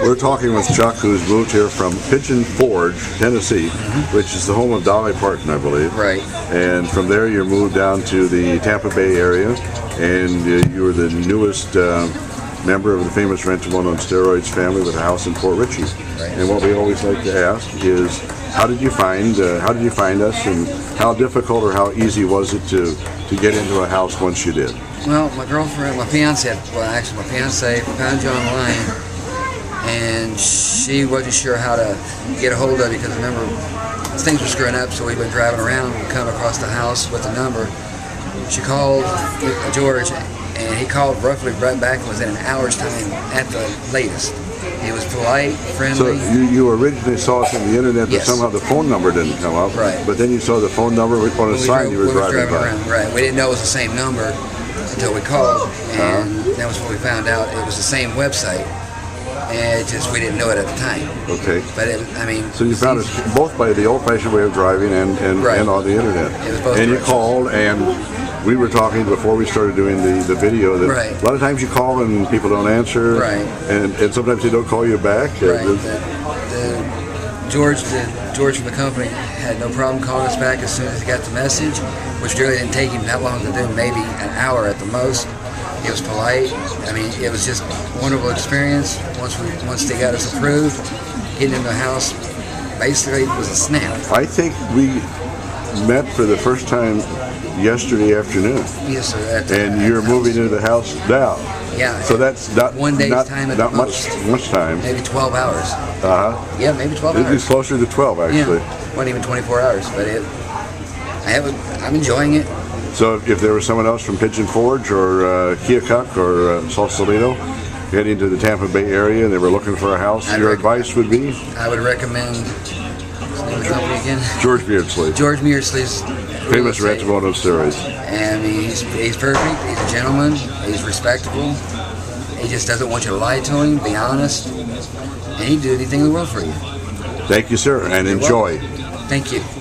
We're talking with Chuck, who's moved here from Pigeon Forge, Tennessee, which is the home of Dolly Parton, I believe. Right. And from there, you moved down to the Tampa Bay area, and you were the newest member of the famous Rent-A-One on Steroids family with a house in Port Richey. Right. And what we always like to ask is, how did you find us, and how difficult or how easy was it to get into a house once you did? Well, my fiance found you online, and she wasn't sure how to get a hold of you because remember things were screwing up. So we've been driving around and come across the house with the number. She called George, and he called roughly right back within an hour's time at the latest. He was polite, friendly. So you originally saw us on the internet, but Yes. somehow the phone number didn't come up. Right. But then you saw the phone number on a sign you were driving by. around. Right. We didn't know it was the same number until we called, and that was when we found out it was the same website. And it just we didn't know it at the time. Okay. But so you found us both by the old-fashioned way of driving and on the internet. It was both and you directions. called, and we were talking before we started doing the video that a lot of times you call and people don't answer. Right. And sometimes they don't call you back. Right. George from the company had no problem calling us back as soon as he got the message, which really didn't take him that long to do, maybe an hour at the most. He was polite. I mean, it was just a wonderful experience. Once they got us approved, getting in the house, basically it was a snap. I think we met for the first time yesterday afternoon. Yes, sir. And you're moving into the house now. Yeah. So that's not one day's time at not the most. much time. Maybe 12 hours. Yeah, maybe 12 hours. It's closer to 12 actually. Yeah. Wasn't even 24 hours, but I'm enjoying it. So if there was someone else from Pigeon Forge or Keokuk or Sausalito heading to the Tampa Bay area and they were looking for a house, your advice would be? I would recommend, what's the name of the company again? George Beardsley. George Beardsley's famous Rent-A-One on Steroids. And he's perfect, he's a gentleman, he's respectable, he just doesn't want you to lie to him, be honest, and he'd do anything in the world for you. Thank you, sir, and enjoy. Thank you.